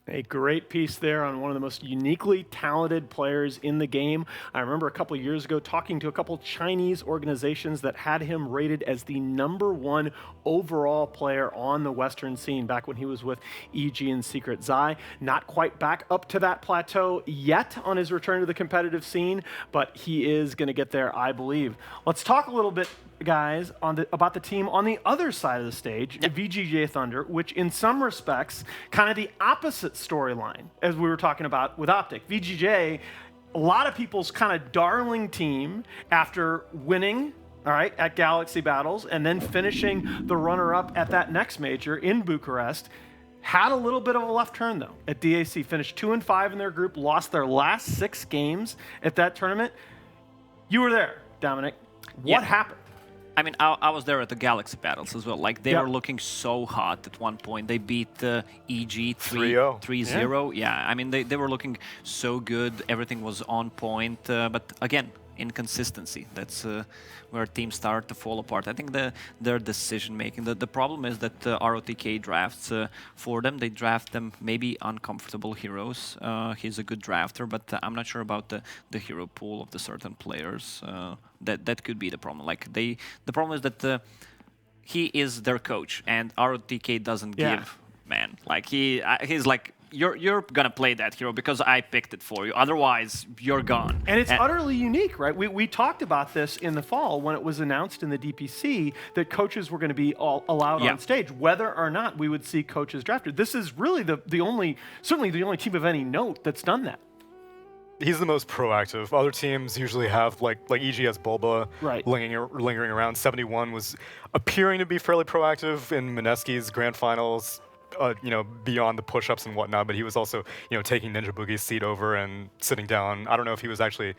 A great piece there on one of the most uniquely talented players in the game. I remember a couple years ago talking to a couple Chinese organizations that had him rated as the #1 overall player on the Western scene back when he was with EG and Secret Zai. Not quite back up to that plateau yet on his return to the competitive scene, but he is going to get there, I believe. Let's talk a little bit, guys, about the team on the other side of the stage, VGJ Thunder, which in some respects, kind of the opposite storyline as we were talking about with OpTic. VGJ, a lot of people's kind of darling team after winning, all right, at Galaxy Battles and then finishing the runner-up at that next major in Bucharest. Had a little bit of a left turn, though, at DAC. Finished 2-5 in their group, lost their last 6 games at that tournament. You were there, Dominic. What happened? I mean, I was there at the Galaxy Battles as well. Like, they were looking so hot at one point. They beat EG 3-0. Yeah, I mean, they were looking so good. Everything was on point. But again, inconsistency. That's where teams start to fall apart. I think their decision making. The problem is that ROTK drafts for them. They draft them maybe uncomfortable heroes. He's a good drafter, but I'm not sure about the hero pool of the certain players. That could be the problem. Like the problem is that he is their coach, and ROTK doesn't give. Man, like he's like. You're gonna play that hero because I picked it for you. Otherwise, you're gone. And it's utterly unique, right? We talked about this in the fall when it was announced in the DPC that coaches were going to be allowed on stage, whether or not we would see coaches drafted. This is really certainly the only team of any note that's done that. He's the most proactive. Other teams usually have, like EG has Bulba lingering around. 71 was appearing to be fairly proactive in Mineski's grand finals. Beyond the push-ups and whatnot, but he was also, taking Ninja Boogie's seat over and sitting down. I don't know if he was actually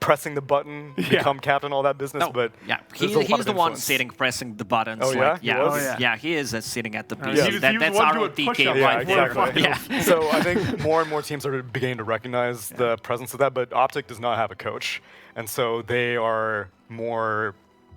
pressing the button, become captain, all that business, but he's the one sitting, pressing the buttons. Oh, yeah? He is sitting at the PC. That's ROTK right there. So I think more and more teams are beginning to recognize the presence of that, but OpTic does not have a coach, and so they are more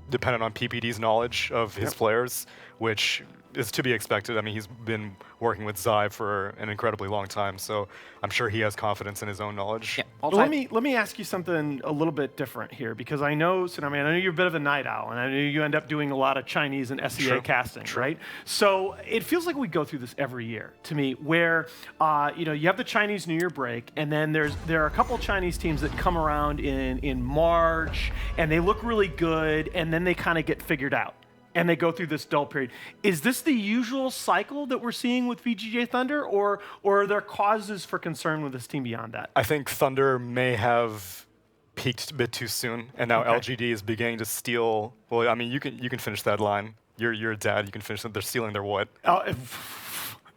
dependent on PPD's knowledge of his players, which is to be expected. I mean, he's been working with Zai for an incredibly long time, so I'm sure he has confidence in his own knowledge. Yeah, well, let me ask you something a little bit different here, because I know you're a bit of a night owl, and I know you end up doing a lot of Chinese and SEA casting, right? So it feels like we go through this every year to me, where you have the Chinese New Year break, and then there are a couple Chinese teams that come around in March, and they look really good, and then they kind of get figured out. And they go through this dull period. Is this the usual cycle that we're seeing with VGJ Thunder, or are there causes for concern with this team beyond that? I think Thunder may have peaked a bit too soon, and now LGD is beginning to steal. Well, I mean, you can finish that line. You're a dad. You can finish it. They're stealing their what?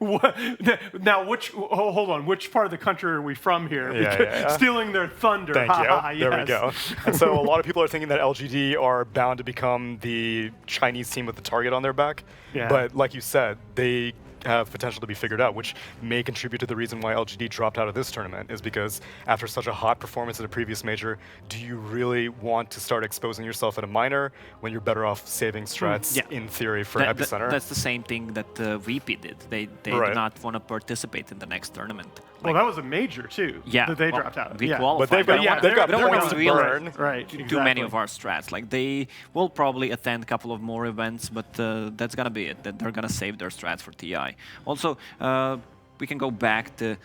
Now, hold on, which part of the country are we from here? Stealing their thunder. Thank you. There we go. And so a lot of people are thinking that LGD are bound to become the Chinese team with the target on their back. Yeah. But like you said, they have potential to be figured out, which may contribute to the reason why LGD dropped out of this tournament, is because after such a hot performance at a previous major, do you really want to start exposing yourself at a minor when you're better off saving strats in theory for Epicenter? That's the same thing that VP did. They did not want to participate in the next tournament. Well, that was a major too. Yeah, that they dropped out. We qualified. But they've got points to burn. Right. Too many of our strats. Like, they will probably attend a couple of more events, but that's gonna be it. They're gonna save their strats for TI. Also, we can go back to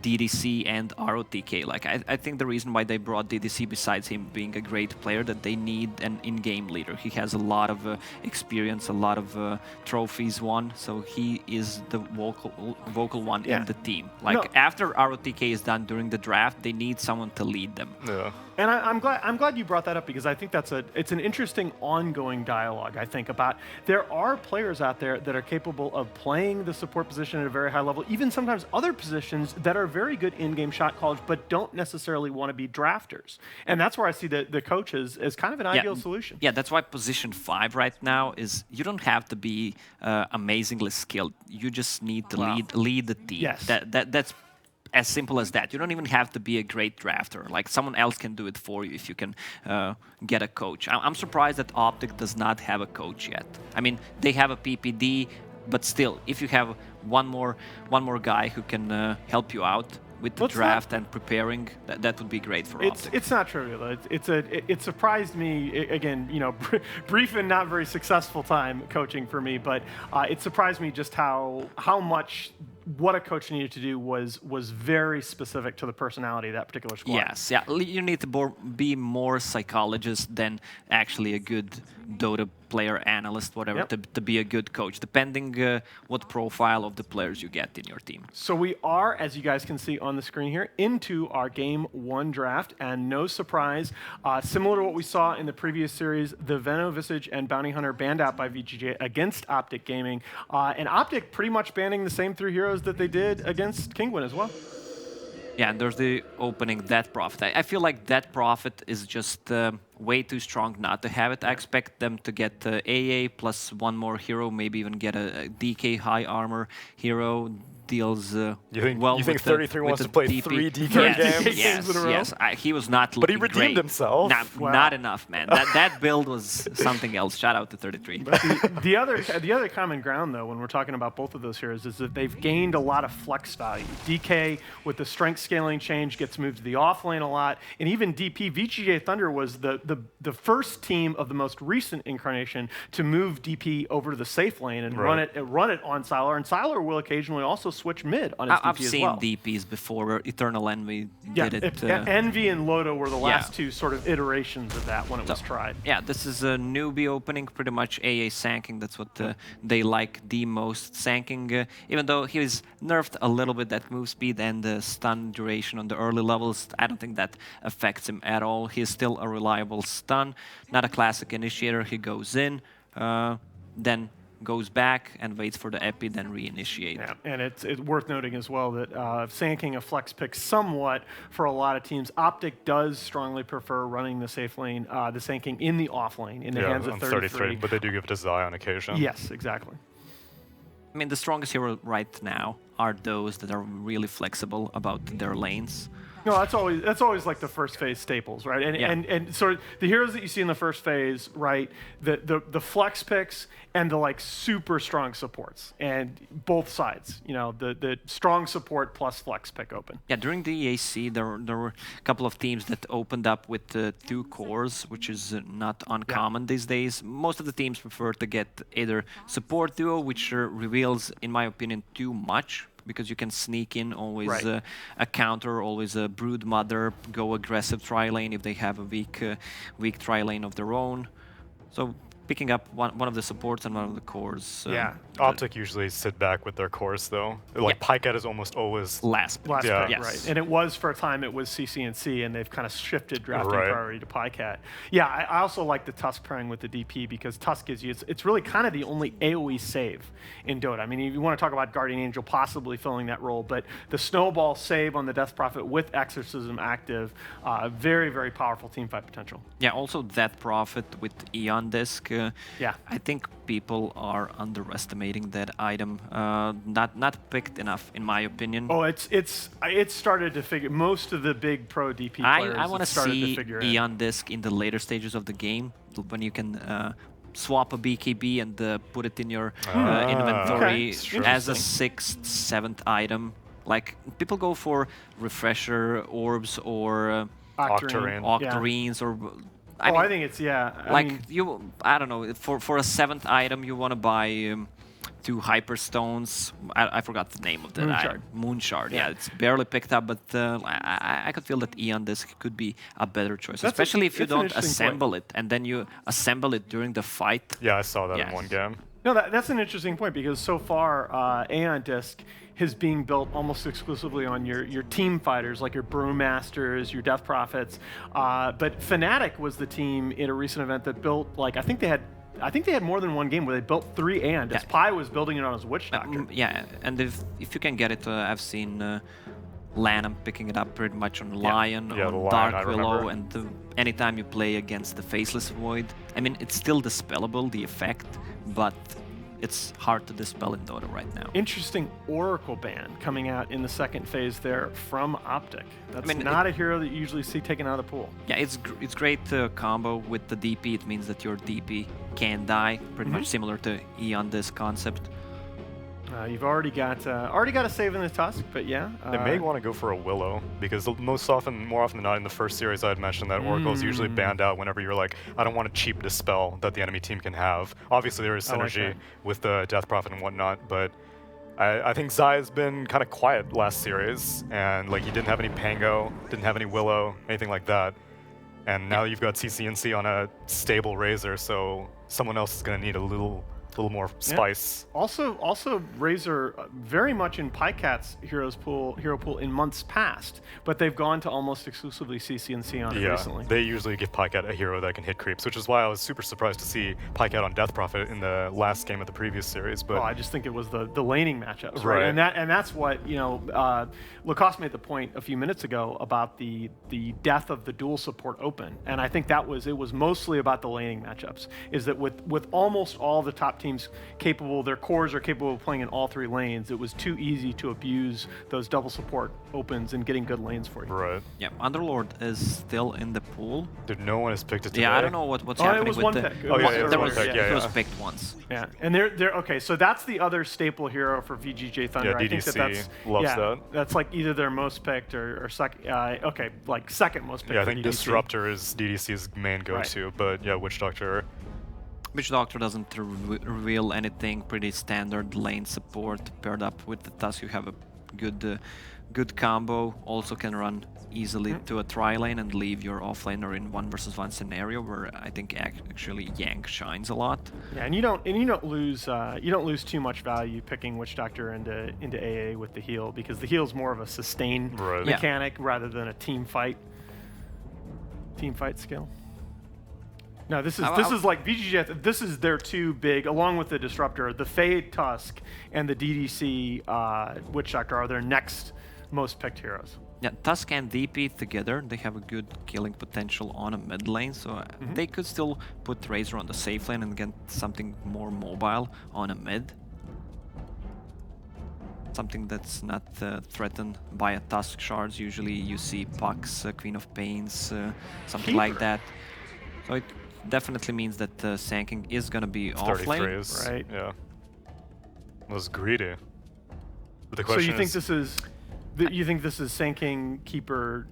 DDC and ROTK. Like, I think the reason why they brought DDC, besides him being a great player, that they need an in-game leader. He has a lot of experience, a lot of trophies won, so he is the vocal one in the team. Like, after ROTK is done during the draft, they need someone to lead them. Yeah. And I'm glad you brought that up, because I think it's an interesting ongoing dialogue. I think about there are players out there that are capable of playing the support position at a very high level, even sometimes other positions that are very good in-game shot callers, but don't necessarily want to be drafters. And that's where I see the coaches as kind of an ideal solution. Yeah, that's why position 5 right now is, you don't have to be amazingly skilled. You just need to lead the team. Yes. That's as simple as that. You don't even have to be a great drafter. Like, someone else can do it for you if you can get a coach. I'm surprised that OpTic does not have a coach yet. I mean, they have a PPD, but still, if you have one more guy who can help you out with the draft and preparing, that would be great for OpTic. It's not trivial. It surprised me, again, you know, brief and not very successful time coaching for me, but it surprised me just how much what a coach needed to do was very specific to the personality of that particular squad. Yes, yeah, you need to be more psychologist than actually a good Dota player, analyst, whatever, to be a good coach, depending what profile of the players you get in your team. So we are, as you guys can see on the screen here, into our Game 1 draft, and no surprise, similar to what we saw in the previous series, the Veno, Visage, and Bounty Hunter banned out by VGJ against OpTic Gaming, and OpTic pretty much banning the same 3 heroes that they did against Kinguin as well. Yeah, and there's the opening Death Prophet. I feel like Death Prophet is just way too strong not to have it. I expect them to get AA plus one more hero, maybe even get a DK high armor hero. Deals you think, well. You think 33 wants to play DP. 3 DK games? Yes. He was not looking But he redeemed great. himself. Not enough, man. That build was something else. Shout out to 33. But the other common ground, though, when we're talking about both of those heroes, is that they've gained a lot of flex value. DK, with the strength scaling change, gets moved to the off lane a lot, and even DP, VGJ Thunder was the first team of the most recent incarnation to move DP over to the safe lane and run it on Sylar, and Sylar will occasionally also switch mid on his DP I've as seen well. DPs before, where Eternal Envy did it. Envy and Loto were the last two sort of iterations of that when it was tried. Yeah, this is a newbie opening, pretty much AA Sanking. That's what they like the most. Sanking, even though he was nerfed a little bit, that move speed and the stun duration on the early levels, I don't think that affects him at all. He's still a reliable stun, not a classic initiator. He goes in, then goes back and waits for the epi, then reinitiate. Yeah, and it's worth noting as well that Sanking a flex pick somewhat for a lot of teams. OpTic does strongly prefer running the safe lane, the Sanking in the off lane, in the hands of 33. But they do give it to Zai on occasion. Yes, exactly. I mean, the strongest hero right now are those that are really flexible about their lanes. No, that's always like the first phase staples, right? And sort of the heroes that you see in the first phase, right? The flex picks and the like super strong supports, and both sides. You know, the strong support plus flex pick open. Yeah, during the EAC, there were a couple of teams that opened up with 2 cores, which is not uncommon these days. Most of the teams prefer to get either support duo, which reveals, in my opinion, too much, because you can sneak in always a counter, always a Broodmother, go aggressive tri-lane if they have a weak tri-lane of their own. So picking up one of the supports and one of the cores. OpTic usually sit back with their cores, though. Like Pycat is almost always last pick. Pick, right? And it was for a time it was CCNC, and they've kind of shifted drafting priority to Pycat. Yeah, I also like the Tusk pairing with the DP, because Tusk gives you it's really kind of the only AOE save in Dota. I mean, if you want to talk about Guardian Angel possibly filling that role, but the Snowball save on the Death Prophet with Exorcism active, very, very powerful teamfight potential. Yeah, also Death Prophet with Eon Disc. I think people are underestimating that item. Not picked enough, in my opinion. Oh, it's started to figure. Most of the big pro DP players I want to see Eon in. Disc in the later stages of the game, when you can swap a BKB and put it in your inventory as a 6th, 7th item. Like, people go for refresher orbs or Octarines or. I think it's I don't know. For a 7th item, you want to buy 2 Hyperstones. I forgot the name of that item. Moonshard. Yeah, it's barely picked up, but I could feel that Eon Disc could be a better choice, especially if you don't assemble it and then you assemble it during the fight. Yeah, I saw that in one game. No, that's an interesting point, because so far, Aeon Disc is being built almost exclusively on your team fighters, like your Brewmasters, your Death Prophets. But Fnatic was the team in a recent event that built, like, I think they had more than one game where they built 3 Aeon Discs. Pi was building it on his Witch Doctor. Yeah, and if you can get it, I've seen Lanham picking it up pretty much on Lion, on Dark Willow, and anytime you play against the Faceless Void. I mean, it's still dispellable, the effect, but it's hard to dispel in Dota right now. Interesting Oracle ban coming out in the 2nd phase there from OpTic. That's not a hero that you usually see taken out of the pool. Yeah, it's great combo with the DP. It means that your DP can die, pretty much similar to Eon Disc concept. You've already got a save in the Tusk, but yeah. They may want to go for a Willow, because more often than not in the first series I had mentioned that Oracle is usually banned out whenever you're like, I don't want a cheap dispel that the enemy team can have. Obviously there is synergy with the Death Prophet and whatnot, but I think Zai's been kind of quiet last series, and like he didn't have any Pango, didn't have any Willow, anything like that. And now you've got CCNC on a stable Razor, so someone else is going to need a little more spice. Yeah. Also, Razor very much in Pycat's hero pool in months past, but they've gone to almost exclusively CCNC on it recently. They usually give Pycat a hero that can hit creeps, which is why I was super surprised to see Pycat on Death Prophet in the last game of the previous series. But I just think it was the laning matchups, right? And that's what Lacoste made the point a few minutes ago about the death of the dual support open, and I think it was mostly about the laning matchups. Is that with almost all the top teams their cores are capable of playing in all three lanes, it was too easy to abuse those double support opens and getting good lanes for you. Right. Yeah, Underlord is still in the pool. Dude, no one has picked it today. Yeah, I don't know what's happening it was with one the... pick. It was picked once. Yeah, and they're okay. So that's the other staple hero for VGJ Thunder. Yeah, I DDC think loves that. That's like either their most picked or second. Like second most picked. Yeah, I think DDC. Disruptor is DDC's main go-to, but yeah, Witch Doctor. Witch Doctor doesn't reveal anything. Pretty standard lane support paired up with the Tusk. You have a good combo. Also can run easily to a tri-lane and leave your offlaner in 1v1 scenario where I think actually Yang shines a lot. Yeah, and you don't lose too much value picking Witch Doctor into AA with the heal, because the heal is more of a sustain mechanic rather than a team fight skill. No, this is like VGJ. This is their two big, along with the Disruptor, the Fade Tusk and the DDC Witch Doctor are their next most picked heroes. Yeah, Tusk and DP together, they have a good killing potential on a mid lane, so they could still put Razor on the safe lane and get something more mobile on a mid. Something that's not threatened by a Tusk shards. Usually you see Pucks, Queen of Pains, something like that. So it definitely means that Sanking is going to be offlane. Right. Yeah. It was greedy. But the so question you think this is... You think this is Sanking Keeper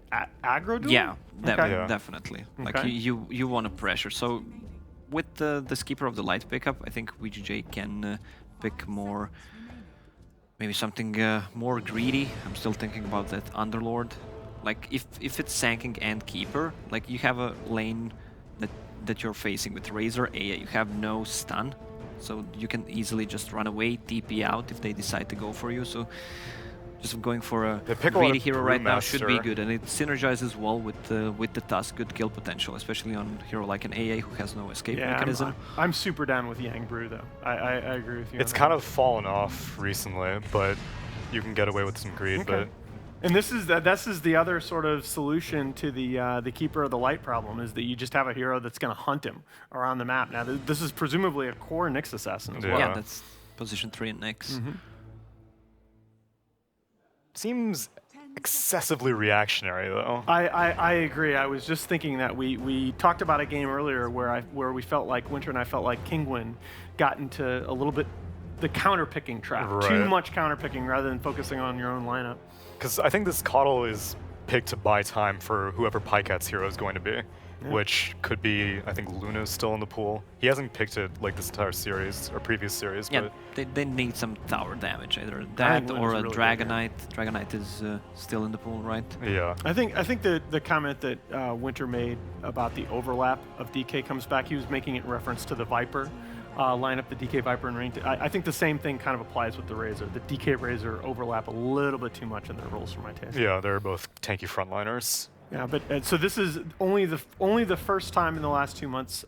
aggro duel? Yeah, definitely. Like you want to pressure. So with this Keeper of the Light pickup, I think VGJ can pick more, maybe something more greedy. I'm still thinking about that Underlord. Like if it's Sanking and Keeper, like you have a lane that you're facing with Razor AA, you have no stun, so you can easily just run away, TP out if they decide to go for you. So just going for a greedy hero right now should be good, and it synergizes well with the Tusk. Good kill potential, especially on a hero like an AA who has no escape mechanism. I'm super down with Yang Brew though. I agree with you. It's kind of fallen off recently, but you can get away with some greed. But and this is the other sort of solution to the Keeper of the Light problem, is that you just have a hero that's going to hunt him around the map. Now this is presumably a core Nyx assassin as well. Yeah, that's position 3 in Nyx. Seems excessively reactionary, though. I agree. I was just thinking that we talked about a game earlier where we felt like Winter and I felt like Kingwin got into a little bit the counter-picking trap. Right. Too much counter-picking rather than focusing on your own lineup. Because I think this Coddle is picked to buy time for whoever Pycat's hero is going to be, which could be, I think Luna's still in the pool. He hasn't picked it like this entire series or previous series. Yeah, but they need some tower damage, either that or a really Dragonite. Dragonite is still in the pool, right? Yeah. I think the comment that Winter made about the overlap of DK comes back. He was making it in reference to the Viper lineup, the DK Viper and Ring. I think the same thing kind of applies with the Razor. The DK Razor overlap a little bit too much in their roles for my taste. Yeah, they're both tanky frontliners. Yeah, but so this is only the first time in the last 2 months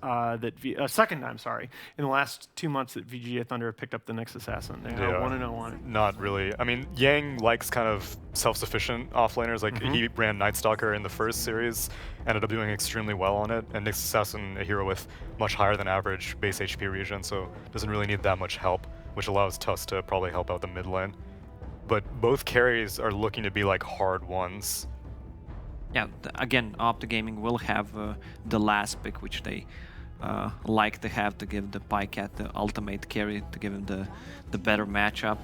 second time, sorry, in the last 2 months that VGJ Thunder have picked up the Nyx Assassin. They are 1-0 on it. Not really. I mean, Yang likes kind of self-sufficient offlaners. Like he ran Night Stalker in the first series, ended up doing extremely well on it, and Nyx Assassin, a hero with much higher than average base HP regen, so doesn't really need that much help, which allows Tusk to probably help out the mid lane. But both carries are looking to be like hard ones. Yeah, again, OpTic Gaming will have the last pick, which they like to have to give the Pycat the ultimate carry, to give him the better matchup.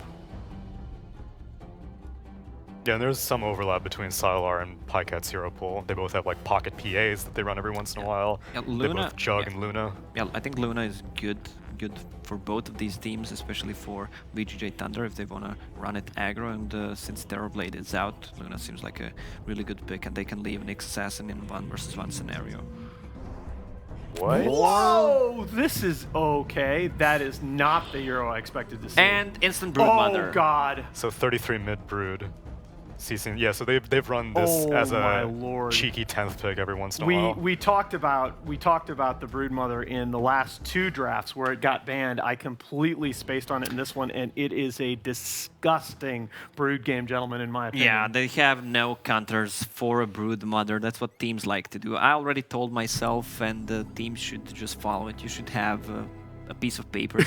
Yeah, and there's some overlap between Sylar and Pycat's hero pool. They both have like pocket PAs that they run every once in a while. Yeah, They Luna, both Jug and Luna. Yeah, I think Luna is good for both of these teams, especially for VGJ Thunder if they want to run it aggro. And since Terrorblade is out, Luna seems like a really good pick, and they can leave Nyx Assassin in 1v1 scenario. What? Whoa! This is okay. That is not the hero I expected to see. And instant Broodmother. Oh God! So 33 mid Brood. Yeah, so they've run this as a cheeky 10th pick every once in a while. We talked about the Broodmother in the last 2 drafts where it got banned. I completely spaced on it in this one, and it is a disgusting Brood game, gentlemen, in my opinion. Yeah, they have no counters for a Broodmother. That's what teams like to do. I already told myself, and the teams should just follow it. You should have a piece of paper.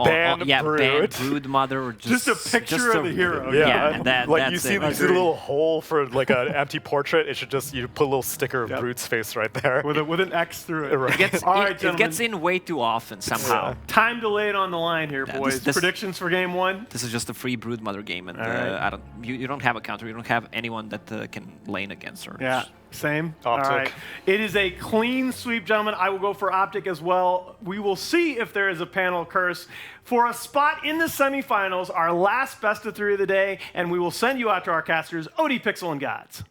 Ban Brood. Broodmother, or just a picture of the hero. Yeah, like you see a little hole for like an empty portrait. It should just, you put a little sticker of Brood's face right there with an X through it. Right. It gets in way too often somehow. Yeah. Time to lay it on the line here, boys. Predictions for game 1. This is just a free Broodmother game, and you don't have a counter. You don't have anyone that can lane against her. Yeah. Same. OpTic. All right. It is a clean sweep, gentlemen. I will go for OpTic as well. We will see if there is a panel curse for a spot in the semifinals, our last best of 3 of the day, and we will send you out to our casters, OD Pixel and Gods.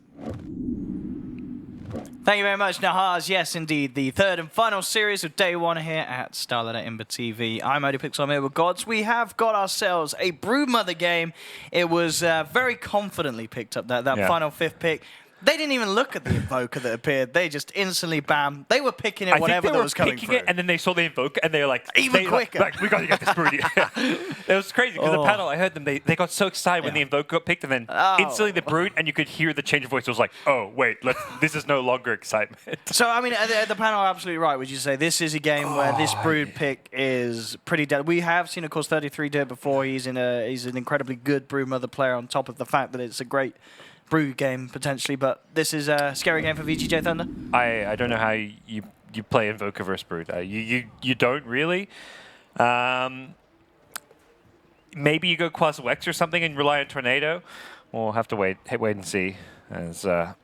Thank you very much, Nahaz. Yes, indeed, the 3rd and final series of day 1 here at Starlight at ImbaTV. I'm OD Pixel, I'm here with Gods. We have got ourselves a Broodmother game. It was very confidently picked up, that final 5th pick. They didn't even look at the Invoker that appeared. They just instantly, bam, they were picking it whatever that was coming through. It, and then they saw the Invoker, and they were like... Even quicker. Like, we got to get this Brood. It was crazy, because the panel, I heard them, they got so excited when the Invoker got picked, and then instantly the Brood, and you could hear the change of voice. It was like, oh, wait, this is no longer excitement. So, I mean, the panel are absolutely right. Would you say this is a game where this Brood pick is pretty dead? We have seen, of course, 33 do it before. He's an incredibly good Broodmother player on top of the fact that it's a great Brood game, potentially, but this is a scary game for VGJ Thunder. I don't know how you play Invoker versus Brood. You don't really. Maybe you go Quas Wex or something and rely on Tornado. We'll have to wait and see. As I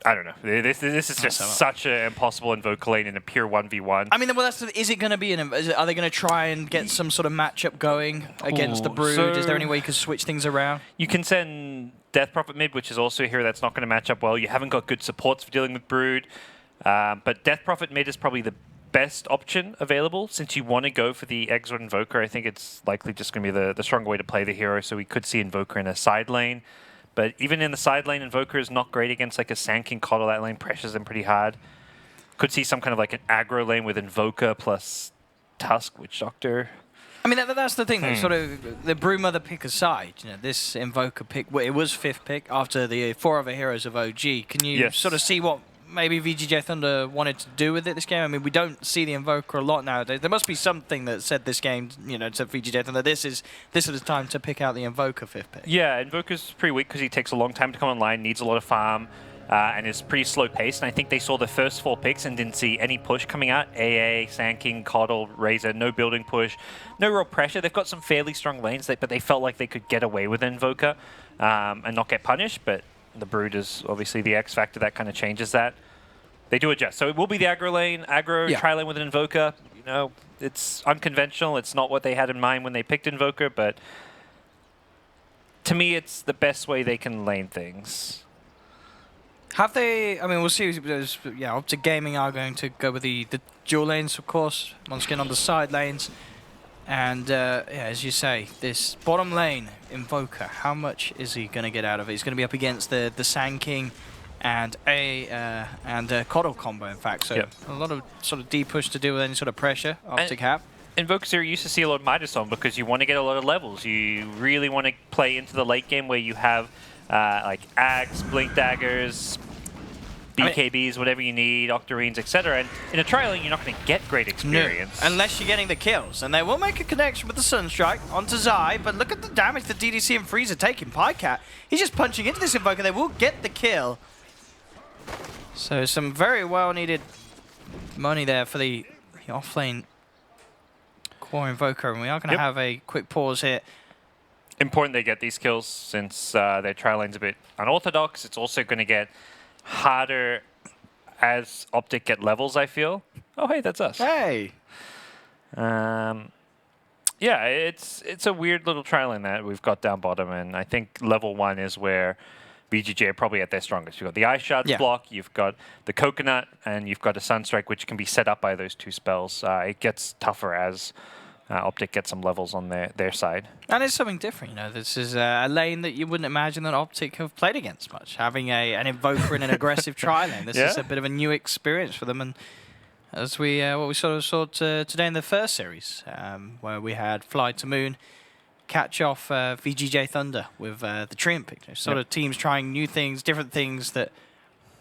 don't know. This is just such an impossible Invoker lane in a pure 1v1. I mean, well, is it going to be are they going to try and get some sort of matchup going against the Brood? So is there any way you can switch things around? You can send Death Prophet mid, which is also a hero that's not going to match up well. You haven't got good supports for dealing with Brood. But Death Prophet mid is probably the best option available. Since you want to go for the Exort Invoker, I think it's likely just going to be the stronger way to play the hero. So we could see Invoker in a side lane. But even in the side lane, Invoker is not great against like a Sand King Coddle. That lane pressures them pretty hard. Could see some kind of like an aggro lane with Invoker plus Tusk Witch Doctor. I mean, that's the thing, though. Sort of the Broodmother pick aside, this Invoker pick, well, it was 5th pick after the 4 other heroes of OG. Can you sort of see what maybe VGJ Thunder wanted to do with it this game? I mean, we don't see the Invoker a lot nowadays. There must be something that said this game, to VGJ Thunder, this is the time to pick out the Invoker 5th pick. Yeah, Invoker's pretty weak because he takes a long time to come online, needs a lot of farm, and is pretty slow paced. And I think they saw the first 4 picks and didn't see any push coming out. AA, Sand King, Coddle, Razor, no building push, no real pressure. They've got some fairly strong lanes, but they felt like they could get away with Invoker and not get punished. But the Brood is obviously the X factor that kind of changes that. They do adjust. So it will be the aggro lane, tri lane with an Invoker. It's unconventional. It's not what they had in mind when they picked Invoker, but to me, it's the best way they can lane things. Have they, I mean, we'll see, OpTic Gaming are going to go with the dual lanes, of course, once again on the side lanes. And, as you say, this bottom lane, Invoker, how much is he going to get out of it? He's going to be up against the Sand King and Coddle combo, in fact. So a lot of sort of deep push to deal with any sort of pressure OpTic have. Invokers here used to see a lot of Midas on because you want to get a lot of levels. You really want to play into the late game where you have like Ags, Blink Daggers, BKBs, whatever you need, Octarines, etc. And in a trial, you're not going to get great experience. No, unless you're getting the kills. And they will make a connection with the Sunstrike onto Zai, but look at the damage that DDC and Freeze are taking. Pycat, he's just punching into this Invoker. They will get the kill. So some very well-needed money there for the offlane core Invoker. And we are going to have a quick pause here. important they get these kills since their tri lane's a bit unorthodox. It's also going to get harder as OpTic get levels, I feel. Oh, hey, that's us. Hey! Yeah, it's a weird little tri lane that we've got down bottom, and I think level 1 is where VGJ are probably at their strongest. You've got the Ice Shards block, you've got the Coconut, and you've got a Sunstrike, which can be set up by those 2 spells. It gets tougher as OpTic gets some levels on their side. And it's something different, you know. This is a lane that you wouldn't imagine that OpTic have played against much. Having an Invoker in an aggressive tri lane. This is a bit of a new experience for them. And as what we sort of saw today in the first series, where we had Fly to Moon catch off VGJ Thunder with the Treant pick. Sort of teams trying new things, different things that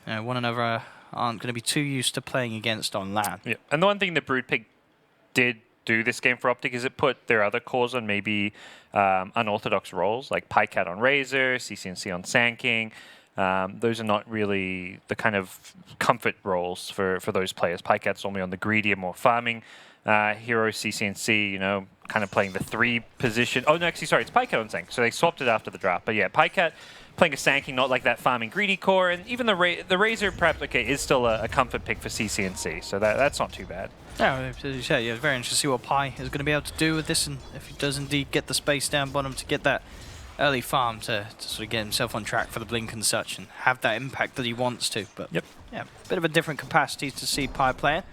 one another aren't going to be too used to playing against on LAN. Yeah. And the one thing that Brood pick did do this game for OpTic is it put their other cores on maybe unorthodox roles, like Pycat on Razor, CCNC on Sand King. Those are not really the kind of comfort roles for those players. Pycat's normally on the greedier, more farming hero. CCNC, kind of playing the 3 position. Oh, no, actually, sorry, it's Pycat on Sand King. So they swapped it after the draft. But yeah, Pycat playing a Sand King, not like that farming greedy core. And even the Razor, perhaps, is still a comfort pick for CCNC. So that's not too bad. Yeah, as you said, very interesting to see what Pi is going to be able to do with this, and if he does indeed get the space down bottom to get that early farm to sort of get himself on track for the blink and such, and have that impact that he wants to. But yeah, bit of a different capacity to see Pi playing.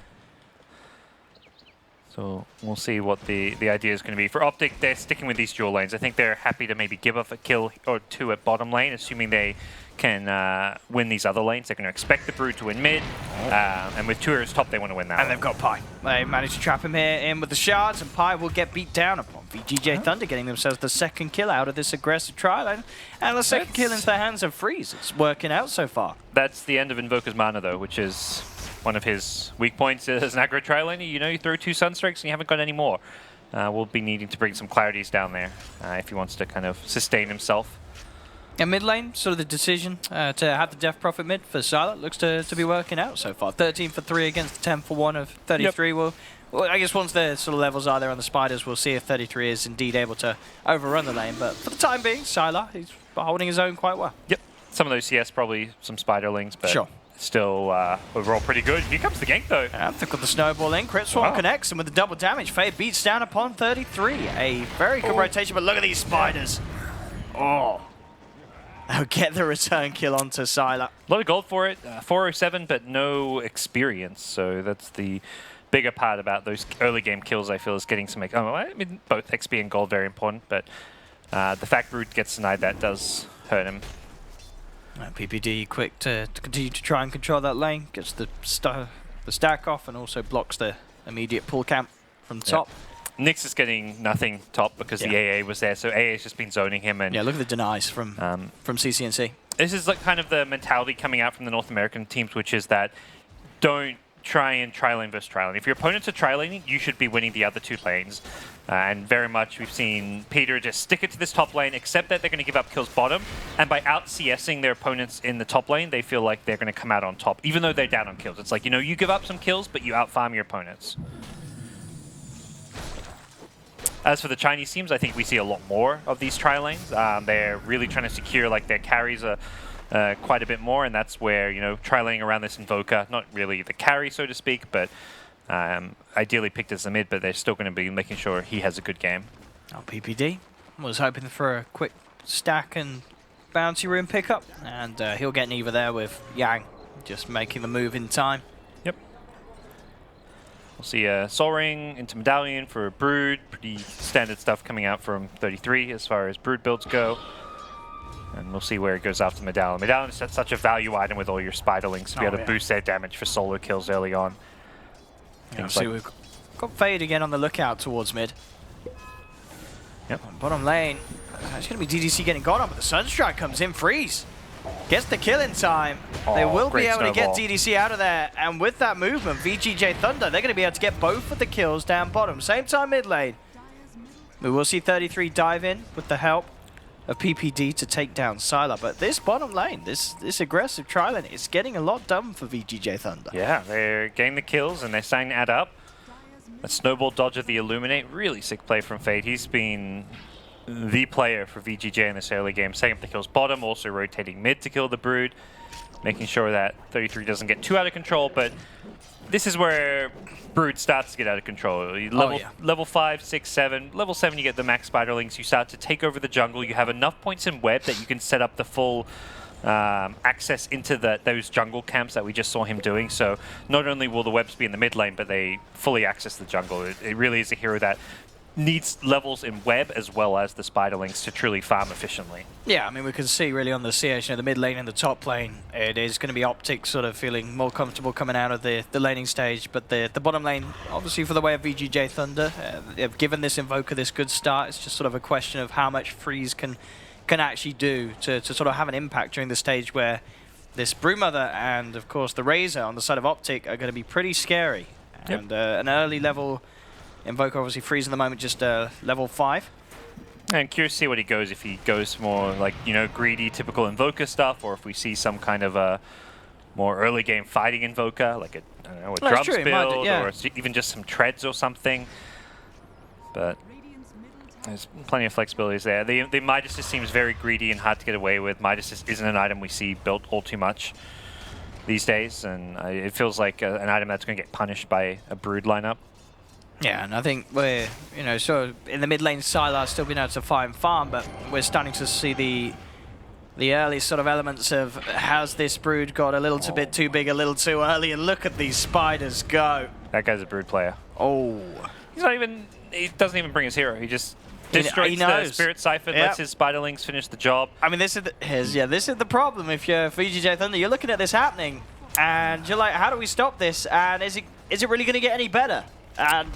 So we'll see what the idea is going to be. For OpTic, they're sticking with these dual lanes. I think they're happy to maybe give up a kill or 2 at bottom lane, assuming they can win these other lanes. They're going to expect the Brood to win mid, and with 2 heroes top, they want to win that. And they've got Pi. They managed to trap him here in with the shards, and Pi will get beat down upon. VGJ Thunder getting themselves the 2nd kill out of this aggressive tri lane, and the 2nd kill into the hands of Freeze. It's working out so far. That's the end of Invoker's mana, though, which is one of his weak points as an aggro tri laner. You throw 2 Sunstrikes and you haven't got any more. We'll be needing to bring some clarities down there if he wants to kind of sustain himself. And mid lane, sort of the decision to have the Death Prophet mid for Sylar looks to be working out so far. 13 for 3 against 10 for 1 of 33. Well, I guess once the sort of levels are there on the Spiders, we'll see if 33 is indeed able to overrun the lane. But for the time being, Sylar, he's holding his own quite well. Yep. Some of those CS, probably some Spiderlings, but still overall pretty good. Here comes the gank, though. And they've got the snowball in. Crit Swarm connects, and with the double damage, Faye beats down upon 33. A very good rotation, but look at these Spiders. Oh. They'll get the return kill onto Sylar. A lot of gold for it. 407, but no experience. So that's the bigger part about those early game kills, I feel, is getting some... I mean, both XP and gold very important, but the fact Brood gets denied that does hurt him. PPD quick to continue to try and control that lane. Gets the stack off and also blocks the immediate pull camp from the top. Nyx is getting nothing top because the AA was there, so AA's just been zoning him. And look at the denies from CCNC. This is like kind of the mentality coming out from the North American teams, which is that don't try and tri-lane versus tri-lane. If your opponents are tri-laning, you should be winning the other 2 lanes. And very much we've seen Peter just stick it to this top lane, accept that they're going to give up kills bottom, and by out-CSing their opponents in the top lane, they feel like they're going to come out on top, even though they're down on kills. It's like, you give up some kills, but you out-farm your opponents. As for the Chinese teams, I think we see a lot more of these tri-lanes. They're really trying to secure their carries quite a bit more, and that's where, tri-laning around this Invoker, not really the carry, so to speak, but ideally picked as the mid, but they're still going to be making sure he has a good game. PPD was hoping for a quick stack and bounty room pickup, and he'll get Neva there with Yang just making the move in time. We'll see a Soul Ring into Medallion for Brood. Pretty standard stuff coming out from 33 as far as Brood builds go. And we'll see where it goes after Medallion. Medallion is such a value item with all your Spiderlings to be able to boost their damage for solo kills early on. See, we've got Fade again on the lookout towards mid. Bottom lane. It's going to be DDC getting got on, but the Sunstrike comes in. Freeze gets the kill in time. They will be able to get DDC out of there, and with that movement, VGJ Thunder, they're going to be able to get both of the kills down bottom. Same time mid lane. We will see 33 dive in with the help of PPD to take down Sylar, but this bottom lane, this aggressive tri-lane, is getting a lot done for VGJ Thunder. Yeah, they're getting the kills, and they're starting to add up. A snowball dodge of the Illuminate, really sick play from Fade. He's been the player for VGJ in this early game, setting up the kills bottom, also rotating mid to kill the Brood, making sure that 33 doesn't get too out of control, but this is where Brood starts to get out of control. Level 5, 6, 7. Level 7, you get the max Spiderlings. You start to take over the jungle. You have enough points in web that you can set up the full access into those jungle camps that we just saw him doing. So not only will the webs be in the mid lane, but they fully access the jungle. It really is a hero that needs levels in web as well as the Spiderlings to truly farm efficiently. Yeah, I mean, we can see really on the CH, the mid lane and the top lane, it is going to be OpTic sort of feeling more comfortable coming out of the laning stage, but the bottom lane, obviously for the way of VGJ Thunder, given this Invoker this good start, it's just sort of a question of how much Freeze can actually do to sort of have an impact during the stage where this Broodmother and, of course, the Razor on the side of OpTic are going to be pretty scary. Yep. And an early level Invoker obviously Freeze in the moment, just level 5. And curious to see what he goes, if he goes more like, you know, greedy, typical Invoker stuff, or if we see some kind of a more early game fighting Invoker, like I don't know, a Drums build, or even just some treads or something. But there's plenty of flexibilities there. The Midas just seems very greedy and hard to get away with. Midas just isn't an item we see built all too much these days, and it feels like an item that's going to get punished by a Brood lineup. Yeah, and I think we're, you know, so in the mid lane, Sylar's still been able to farm, but we're starting to see the early sort of elements of has this Brood got a little bit too big, a little too early, and look at these spiders go. That guy's a Brood player. Oh. He's not even, he doesn't even bring his hero, he just destroys the Spirit Siphon, lets his Spiderlings finish the job. I mean, this is the problem. If you're VGJ Thunder, you're looking at this happening, and you're like, how do we stop this? And is it really going to get any better? And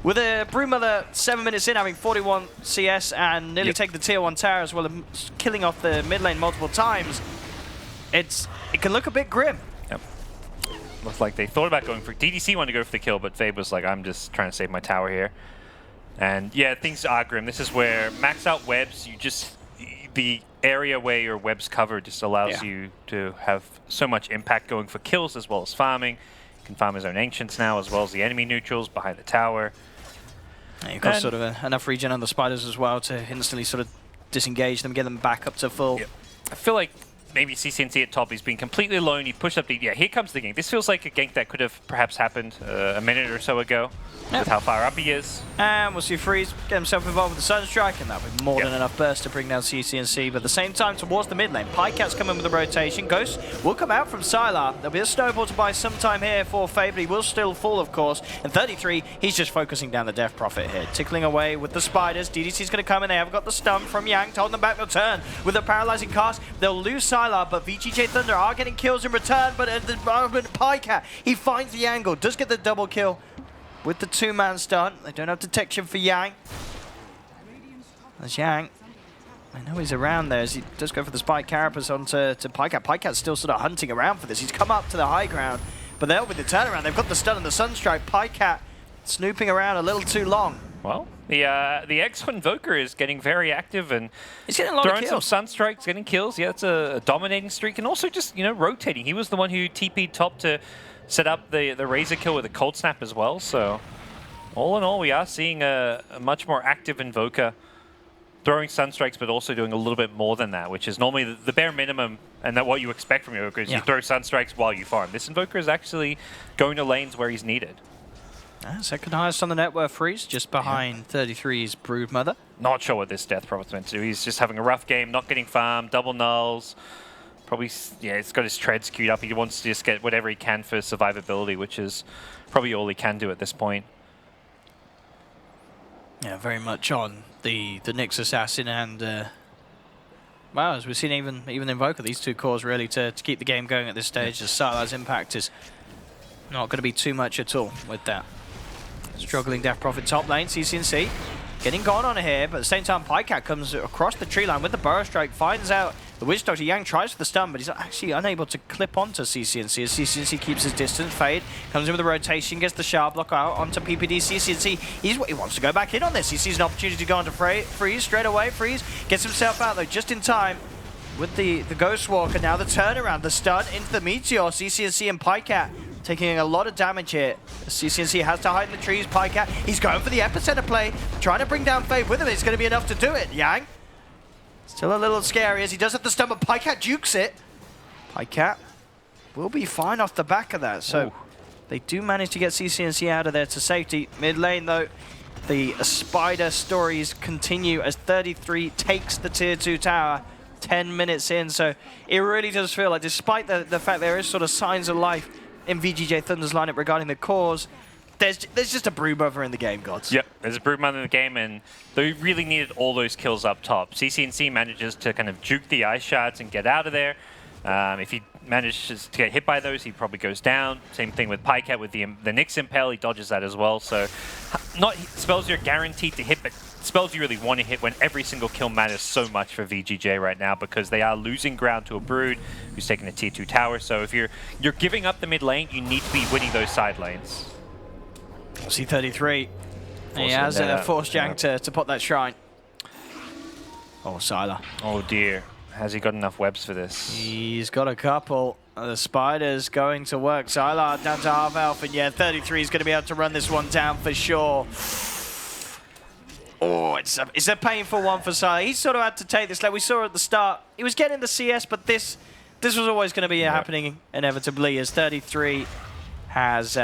with a Broodmother 7 minutes in, having 41 CS and nearly take the tier 1 tower as well, and killing off the mid lane multiple times, it can look a bit grim. Yep. Looks like they thought about going for DDC wanted to go for the kill, but Fabe was like, I'm just trying to save my tower here. And yeah, things are grim. This is where max out webs, the area where your webs cover just allows you to have so much impact going for kills as well as farming. Can farm his own Ancients now, as well as the enemy neutrals behind the tower. Yeah, you've got sort of enough regen on the spiders as well to instantly sort of disengage them, get them back up to full. Yep. I feel like maybe CCNC at top, he's been completely alone, he pushed up the... Yeah, here comes the gank. This feels like a gank that could have perhaps happened a minute or so ago, with how far up he is. And we'll see Freeze get himself involved with the Sunstrike, and that'll be more than enough burst to bring down CCNC. But at the same time, towards the mid lane, Pycat's coming with the rotation. Ghost will come out from Sylar. There'll be a snowball to buy some time here for Fabe, but he will still fall, of course. And 33, he's just focusing down the Death Prophet here, tickling away with the spiders. DDC's going to come in. They have got the stun from Yang, holding them back. They'll turn with a paralyzing cast. They'll lose Sylar, but VGJ Thunder are getting kills in return. But at the moment, Pycat, he finds the angle, does get the double kill with the 2-man stun. They don't have detection for Yang. There's Yang. I know he's around there as he does go for the spike carapace onto Pycat. Pycat's still sort of hunting around for this. He's come up to the high ground, but they'll with the turnaround. They've got the stun and the Sunstrike. Pycat snooping around a little too long. Well, the Exo Invoker is getting very active and he's getting a lot of kills. Throwing some Sunstrikes, getting kills. Yeah, it's a dominating streak, and also just, you know, rotating. He was the one who TP'd top to set up the Razor kill with a Cold Snap as well. So all in all, we are seeing a much more active Invoker throwing Sunstrikes, but also doing a little bit more than that, which is normally the bare minimum, and that what you expect from your Invoker is you throw Sunstrikes while you farm. This Invoker is actually going to lanes where he's needed. Second highest on the net worth Freeze, just behind 33's Broodmother. Not sure what this Death Prophet's meant to do. He's just having a rough game, not getting farmed, double nulls. Probably, yeah, he's got his treads queued up. He wants to just get whatever he can for survivability, which is probably all he can do at this point. Yeah, very much on the Nyx Assassin and, well, as we've seen even Invoker, these two cores really to keep the game going at this stage. As Sylar's impact is not going to be too much at all with that. Struggling Death Prophet top lane, CCNC getting gone on here, but at the same time, Pycat comes across the tree line with the Burrow Strike, finds out the Witch Doctor. Yang tries for the stun, but he's actually unable to clip onto CCNC as CCNC keeps his distance. Fade comes in with the rotation, gets the Shard Block out onto PPD. CCNC, he wants to go back in on this. He sees an opportunity to go onto Freeze straight away. Freeze gets himself out though just in time. with the Ghost Walker. Now the turnaround, the stun into the Meteor. CCNC and Pycat taking a lot of damage here. CCNC has to hide in the trees. Pycat, he's going for the epicenter play, trying to bring down Fade with him. It's going to be enough to do it. Yang, still a little scary as he does have the stun, but Pycat jukes it. Pycat will be fine off the back of that. So they do manage to get CCNC out of there to safety. Mid lane, though, the Spider stories continue as 33 takes the tier 2 tower 10 minutes in. So it really does feel like, despite the fact there is sort of signs of life in VGJ Thunder's lineup regarding the cores, there's just a Broodmother in the game, gods. Yep, there's a Broodmother in the game, and they really needed all those kills up top. CCNC manages to kind of juke the ice shards and get out of there. If he manages to get hit by those, he probably goes down. Same thing with Pycat with the Nyx Impale, he dodges that as well. So not spells you're guaranteed to hit, but spells you really want to hit when every single kill matters so much for VGJ right now, because they are losing ground to a Brood who's taking a tier 2 tower. So if you're giving up the mid lane, you need to be winning those side lanes. C33. He has forced Yang to put that shrine. Oh, Sylar. Oh dear. Has he got enough webs for this? He's got a couple. The Spider's going to work. Sylar down to half health, and yeah, 33 is going to be able to run this one down for sure. Oh, it's a painful one for Sylar. He sort of had to take this. Like we saw at the start, he was getting the CS, but this was always going to be happening inevitably, as 33 has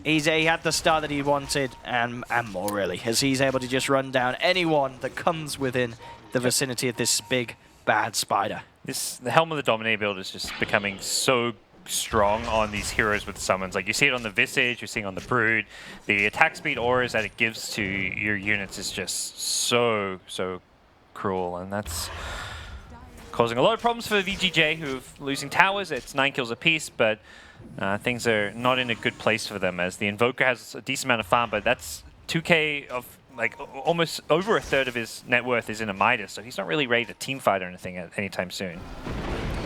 he had the start that he wanted and more, really, as he's able to just run down anyone that comes within the vicinity of this big bad Spider. The Helm of the Dominator build is just becoming so strong on these heroes with summons. Like, you see it on the Visage, you're seeing on the Brood. The attack speed auras that it gives to your units is just so cruel, and that's causing a lot of problems for the VGJ, who are losing towers. It's 9 kills apiece, but things are not in a good place for them, as the Invoker has a decent amount of farm, but that's 2k of, like, almost over a third of his net worth is in a Midas, so he's not really ready to team fight or anything anytime soon.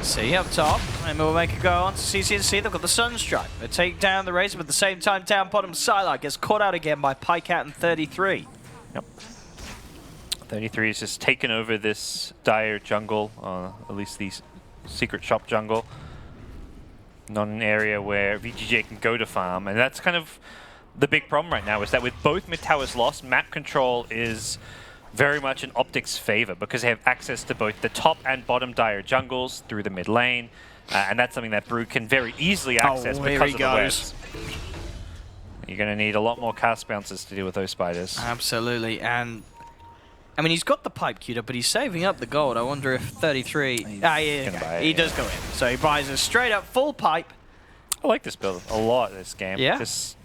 See up top, and we'll make a go on to CCNC. They've got the Sunstrike. They take down the Razor, but at the same time, down bottom, Sylar gets caught out again by Pycat and 33. Yep. 33 has just taken over this dire jungle, at least the secret shop jungle. Not an area where VGJ can go to farm, and that's kind of the big problem right now, is that with both mid towers lost, map control is very much in OpTic's favor, because they have access to both the top and bottom dire jungles through the mid lane, and that's something that Brood can very easily access because of the webs. You're going to need a lot more cast bounces to deal with those spiders. Absolutely, and I mean, he's got the pipe queued up, but he's saving up the gold. I wonder if 33... he does go in. So he buys a straight-up full pipe. I like this build a lot, this game. Yeah. Just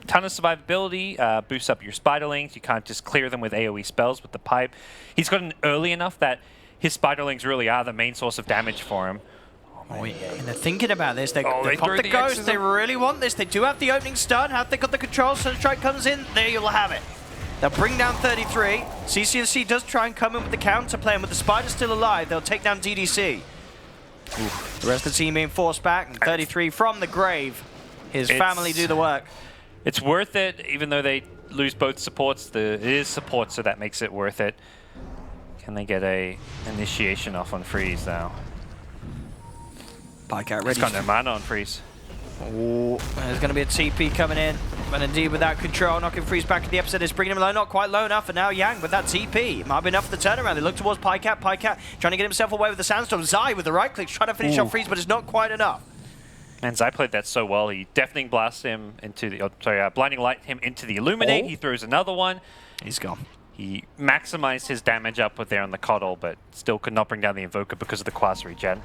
ton of survivability, boosts up your spiderlings. You can't just clear them with AoE spells with the pipe. He's gotten early enough that his spiderlings really are the main source of damage for him. Oh, yeah. And they're thinking about this. They pop threw the ghost. They really want this. They do have the opening stun. Have they got the control? Sunstrike comes in. There you'll have it. They'll bring down 33. CCNC does try and come in with the counter play, and with the Spider still alive, they'll take down DDC. Oof. The rest of the team being forced back, and 33 from the grave. His family do the work. It's worth it, even though they lose both supports. It is support, so that makes it worth it. Can they get a initiation off on Freeze now? Pycat ready. He's got no mana on Freeze. Oh, there's going to be a TP coming in, and indeed without control, knocking Freeze back at the epicenter is bringing him low, not quite low enough, and now Yang with that TP. Might be enough for the turnaround. They look towards Pycat. Pycat trying to get himself away with the Sandstorm. Zai with the right click, trying to finish off Freeze, but it's not quite enough. And Zai played that so well. He deafening blasts him into the, blinding light him into the Illuminate. He throws another one. He's gone. He maximized his damage output there on the Coddle, but still could not bring down the Invoker because of the Quas regen.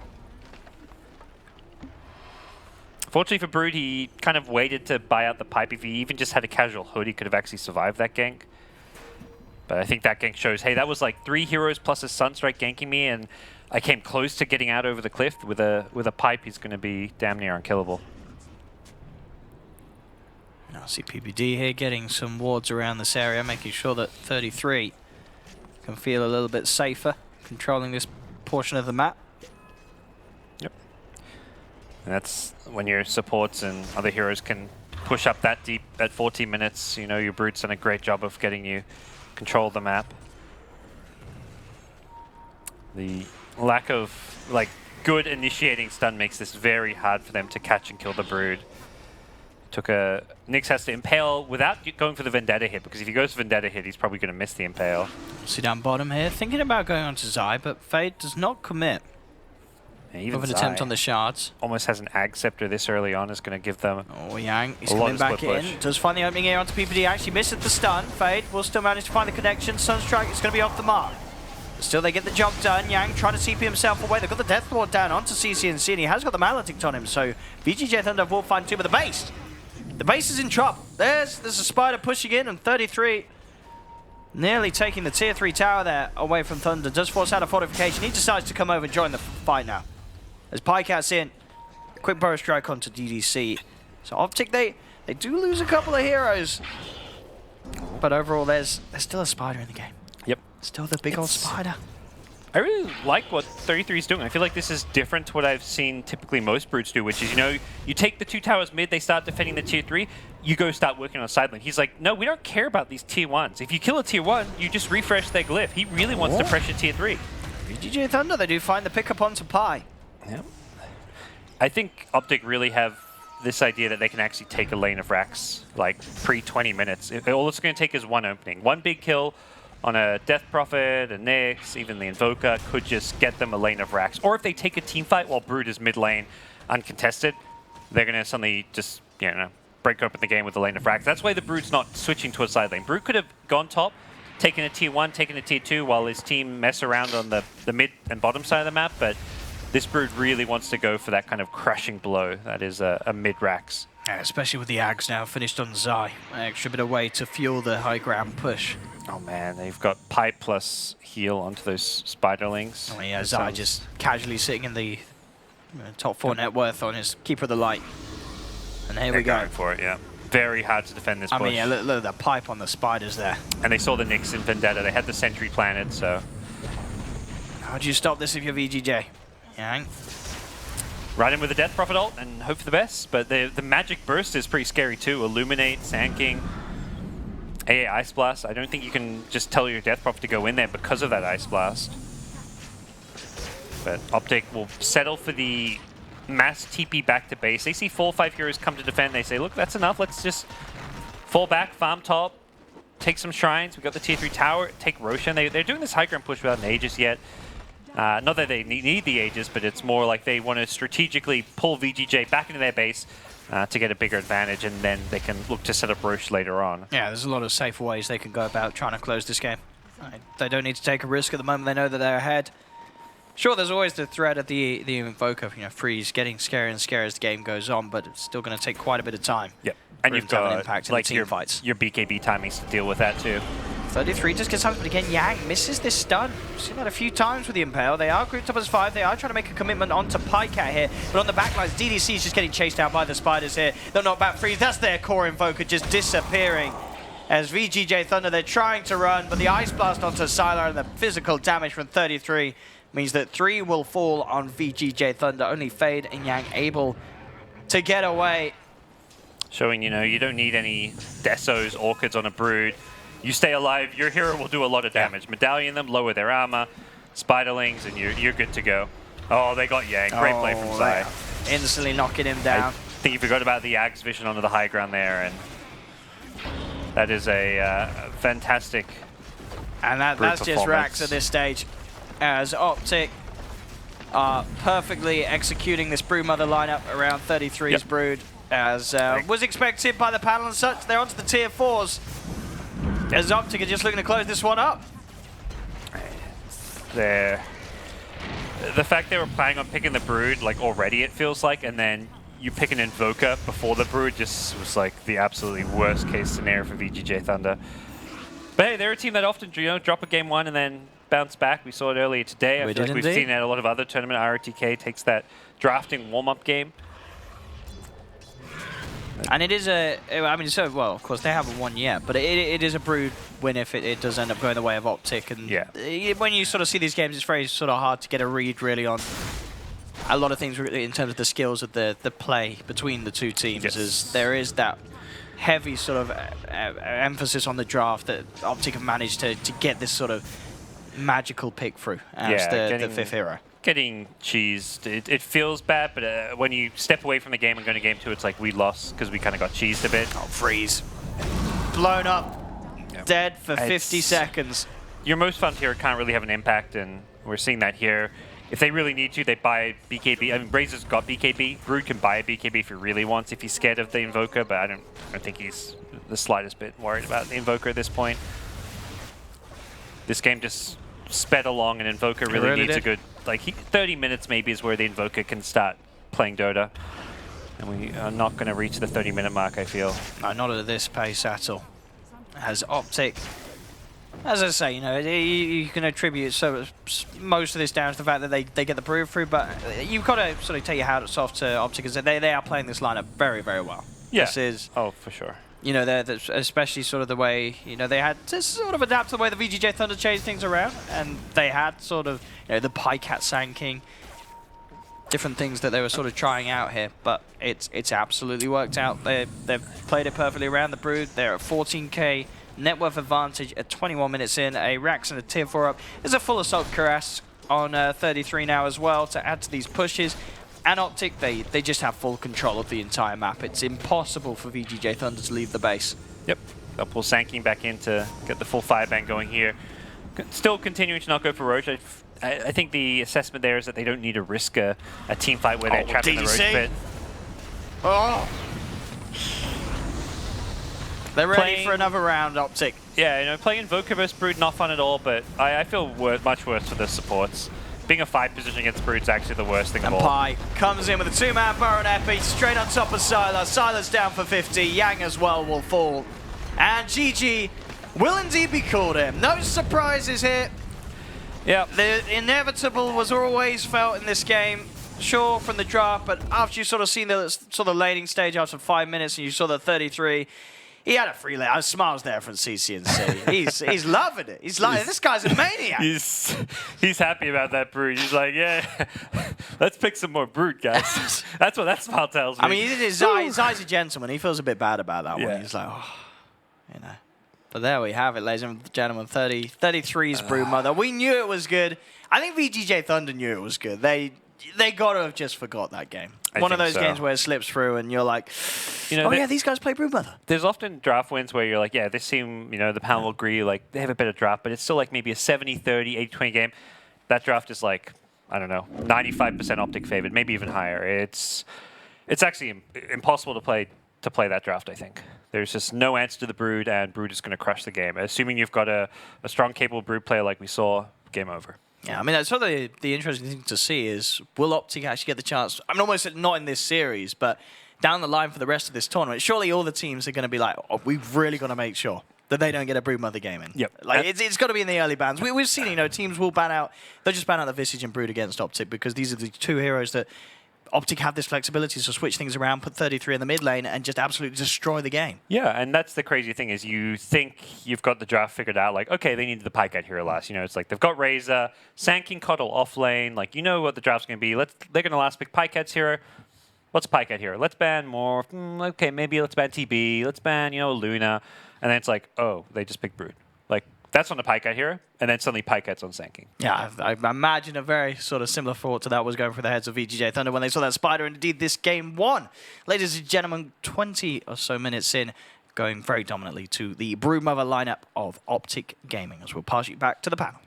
Fortunately for Brood, he kind of waited to buy out the pipe. If he even just had a casual hood, he could have actually survived that gank. But I think that gank shows, hey, that was like 3 heroes plus a Sunstrike ganking me, and I came close to getting out over the cliff. With a pipe, he's going to be damn near unkillable. Now I see PBD here getting some wards around this area, making sure that 33 can feel a little bit safer, controlling this portion of the map. Yep. And that's when your supports and other heroes can push up that deep at 14 minutes. You know, your Brood's done a great job of getting you control the map. The lack of like good initiating stun makes this very hard for them to catch and kill the Brood. Nyx has to impale without going for the Vendetta hit, because if he goes for Vendetta hit, he's probably going to miss the impale. See down bottom here, thinking about going on to Zai, but Fade does not commit. Yeah, even With an attempt on the shards. Almost has an Ag Scepter this early on, is going to give them Yang, he's a lot coming of back split in. push. Does find the opening here onto PPD. Actually misses the stun. Fade will still manage to find the connection. Sunstrike is going to be off the mark. But still, they get the job done. Yang trying to CP himself away. They've got the Death Lord down onto CCNC, and he has got the Maledict on him. So VGJ Thunder will find two, but the base. The base is in trouble. There's a Spider pushing in, and 33 nearly taking the tier 3 tower there away from Thunder. Does force out a fortification. He decides to come over and join the fight now. As Pycat's in, quick burst strike onto DDC. So OpTic, they do lose a couple of heroes. But overall, there's still a Spider in the game. Yep. Still the big old Spider. I really like what 33 is doing. I feel like this is different to what I've seen typically most Broods do, which is, you take the 2 towers mid, they start defending the tier 3, you go start working on side lane. He's like, no, we don't care about these tier 1s. If you kill a tier 1, you just refresh their glyph. He really wants to pressure tier 3. VGJ Thunder, they do find the pickup onto Pi. Yep. I think OpTic really have this idea that they can actually take a lane of Rax, like, pre-20 minutes. All it's going to take is one opening. One big kill on a Death Prophet, a Nyx, even the Invoker, could just get them a lane of Rax. Or if they take a team fight while Brood is mid lane uncontested, they're going to suddenly just, break open the game with a lane of Rax. That's why the Brood's not switching to a side lane. Brood could have gone top, taken a tier 1, taken a tier 2, while his team mess around on the mid and bottom side of the map, but this Brood really wants to go for that kind of crushing blow that is a mid-Rax. Yeah, especially with the Ags now finished on Zai. An extra bit of way to fuel the high ground push. Oh man, they've got pipe plus heal onto those Spiderlings. Oh yeah, Zai just casually sitting in the top 4 net worth on his Keeper of the Light. And here we go. Going for it, yeah. Very hard to defend this push. I mean, yeah, look at the pipe on the Spiders there. And they saw the Nyx in Vendetta. They had the Sentry planted, so... How do you stop this if you're VGJ? Yang? Right in with the Death Prophet ult and hope for the best, but the Magic Burst is pretty scary too. Illuminate, Sand King, AA Ice Blast. I don't think you can just tell your Death Prophet to go in there because of that Ice Blast. But OpTic will settle for the mass TP back to base. They see 4 or 5 heroes come to defend. They say, look, that's enough. Let's just fall back, farm top, take some shrines. We got the tier 3 tower, take Roshan. They're doing this high ground push without an Aegis yet. Not that they need the Aegis, but it's more like they want to strategically pull VGJ back into their base to get a bigger advantage, and then they can look to set up Roche later on. Yeah, there's a lot of safer ways they can go about trying to close this game. They don't need to take a risk at the moment. They know that they're ahead. Sure, there's always the threat of the Invoker, freeze getting scarier and scarier as the game goes on, but it's still going to take quite a bit of time. Yep, and you've got an impact in like the team fights. Your BKB timings to deal with that too. 33 just gets out, but again, Yang misses this stun. We've seen that a few times with the Impale. They are grouped up as 5. They are trying to make a commitment onto Pycat here, but on the backlines, DDC is just getting chased out by the Spiders here. They'll knock back freeze. That's their core Invoker just disappearing. As VGJ Thunder, they're trying to run, but the Ice Blast onto Sylar and the physical damage from 33 means that 3 will fall on VGJ Thunder. Only Fade and Yang able to get away. Showing, you don't need any Desos, Orchids on a Brood. You stay alive, your hero will do a lot of damage. Medallion them, lower their armor, Spiderlings, and you're good to go. Oh, they got Yang. Great play from Zai. Instantly knocking him down. I think you forgot about the Ag's vision onto the high ground there, and that is a fantastic And that's just Rax at this stage, as OpTic are perfectly executing this Broodmother lineup around 33's Brood, as was expected by the panel and such. They're onto the tier 4s. As OpTic are just looking to close this one up. The fact they were planning on picking the Brood, like already it feels like, and then you pick an Invoker before the Brood just was like the absolutely worst case scenario for VGJ Thunder. But hey, they're a team that often drop a game 1 and then bounce back. We saw it earlier today. I feel like we've seen it at a lot of other tournament. ROTK takes that drafting warm-up game. And it is well, of course, they haven't won yet, but it is a Brood win if it does end up going the way of OpTic. And when you sort of see these games, it's very sort of hard to get a read, really, on a lot of things in terms of the skills of the play between the two teams. As there is that heavy sort of emphasis on the draft that OpTic have managed to get this sort of magical pick through as the fifth hero. Getting cheesed, it feels bad, but when you step away from the game and go to game 2, it's like we lost because we kind of got cheesed a bit. Oh, freeze. Blown up. Yep. Dead for 50 seconds. Your most fun hero can't really have an impact, and we're seeing that here. If they really need to, they buy BKB. I mean, Razor's got BKB. Brood can buy a BKB if he really wants, if he's scared of the Invoker, but I don't think he's the slightest bit worried about the Invoker at this point. This game just sped along, and Invoker really needs a good, like 30 minutes maybe is where the Invoker can start playing Dota. And we are not going to reach the 30-minute mark, I feel. No, not at this pace at all. As OpTic, as I say, you know, you can attribute most of this down to the fact that they get the Brood through, but you've got to sort of take your hats off to OpTic, because they are playing this lineup very, very well. Yeah. This is, oh, for sure. You know, especially sort of the way, you know, they had to sort of adapt to the way the VGJ Thunder changed things around, and they had sort of, you know, the Pycat Sanking, different things that they were sort of trying out here, but it's absolutely worked out. They've played it perfectly around the Brood. They're at 14k net worth advantage at 21 minutes in. A Rax and a tier 4 up. There's a full assault Cuirass on 33 now as well to add to these pushes. And OpTic, they just have full control of the entire map. It's impossible for VGJ Thunder to leave the base. Yep. They'll pull Sanking back in to get the full firebang going here. Still continuing to not go for Roach. I think the assessment there is that they don't need to risk a team fight where they're trapped in the Roach pit. Oh! They're ready for another round, OpTic. Yeah, you know, playing Invoker versus Brood, not fun at all, but I feel much worse for the supports. Being a 5 position against Brood is actually the worst thing of all. And Pi comes in with a 2-man Baron Epi, straight on top of Sylar. Sylar's down for 50, Yang as well will fall. And GG will indeed be called in. No surprises here. Yeah. The inevitable was always felt in this game. Sure, from the draft, but after you sort of seen the laning stage after 5 minutes and you saw the 33, he had a free lane. Smiles there from CCNC. He's loving it. He's like, this guy's a maniac. He's happy about that Brood. He's like, yeah, let's pick some more Brood, guys. That's what that smile tells me. I mean, his eyes a gentleman. He feels a bit bad about that one. He's like, oh, you know. But there we have it, ladies and gentlemen. 33's Broodmother. We knew it was good. I think VGJ Thunder knew it was good. They got to have just forgot that game. One of those games where it slips through and you're like, you know, oh yeah, these guys play Broodmother. There's often draft wins where you're like, yeah, this team, you know, the panel will agree, like, they have a better draft, but it's still like maybe a 70-30, 80-20 game. That draft is like, I don't know, 95% OpTic favored, maybe even higher. It's actually impossible to play that draft, I think. There's just no answer to the Brood, and Brood is going to crush the game. Assuming you've got a strong, capable Brood player like we saw, game over. Yeah, I mean, that's sort of the interesting thing to see is, will OpTic actually get the chance? I mean, almost not in this series, but down the line for the rest of this tournament, surely all the teams are going to be like, oh, we've really got to make sure that they don't get a Broodmother game in. Yep. Like, it's got to be in the early bans. We've seen, you know, teams will ban out, they'll just ban out the Visage and Brood against OpTic because these are the two heroes that OpTic have this flexibility to switch things around, put 33 in the mid lane, and just absolutely destroy the game. Yeah, and that's the crazy thing is you think you've got the draft figured out. Like, okay, they needed the Pycat hero last. You know, it's like they've got Razor, Sanking Coddle off lane. Like, you know what the draft's going to be. They're going to last pick Pycat's hero. What's Pycat hero? Let's ban more. Okay, maybe let's ban TB. Let's ban, you know, Luna. And then it's like, oh, they just picked Brood. Like, that's on the Pycat hero, and then suddenly Pycat's on Sanking. Yeah, I imagine a very sort of similar thought to that was going through the heads of VGJ Thunder when they saw that spider, and indeed this game won. Ladies and gentlemen, 20 or so minutes in, going very dominantly to the Broodmother lineup of OpTic Gaming, as we'll pass you back to the panel.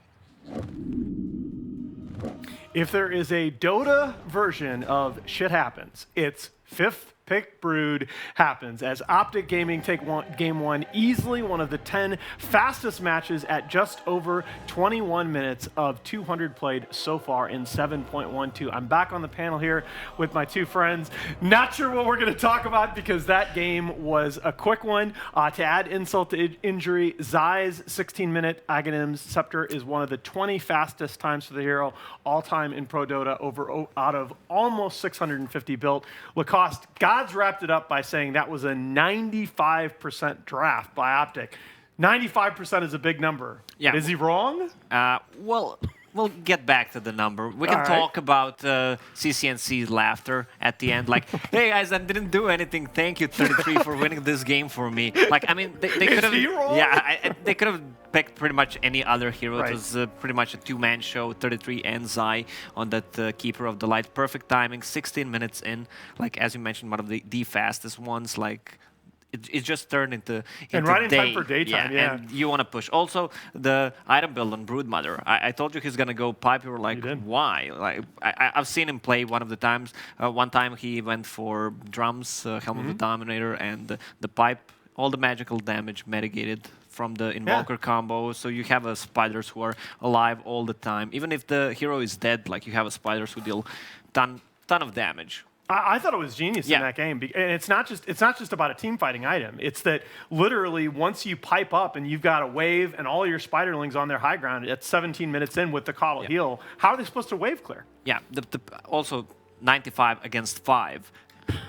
If there is a Dota version of Shit Happens, it's fifth pick Brood happens as OpTic Gaming take game one easily, one of the 10 fastest matches at just over 21 minutes of 200 played so far in 7.12. I'm back on the panel here with my two friends. Not sure what we're going to talk about because that game was a quick one. To add insult to injury, Zai's 16-minute Aghanim's Scepter is one of the 20 fastest times for the hero all-time in Pro Dota out of almost 650 built. Lacoste Gods wrapped it up by saying that was a 95% draft by OpTic. 95% is a big number. Yeah. Is he wrong? Well, we'll get back to the number. We can talk about CCNC's laughter at the end. Like, hey guys, I didn't do anything. Thank you, 33, for winning this game for me. Like, I mean, they could have. Yeah, they could have picked pretty much any other hero. It was pretty much a two-man show. 33 and Zai on that Keeper of the Light. Perfect timing. 16 minutes in. Like, as you mentioned, one of the fastest ones. Like. It just turned into and right in time for daytime, and you want to push. Also, the item build on Broodmother. I told you he's gonna go pipe. You were like, why? Like I've seen him play one of the times. One time he went for drums, Helm of the Dominator, and the pipe. All the magical damage mitigated from the Invoker combo. So you have spiders who are alive all the time. Even if the hero is dead, like you have spiders who deal ton of damage. I thought it was genius in that game, and it's not just about a team fighting item. It's that literally once you pipe up and you've got a wave and all your spiderlings on their high ground at 17 minutes in with the Coddle heal, how are they supposed to wave clear? Yeah, also 95 against 5.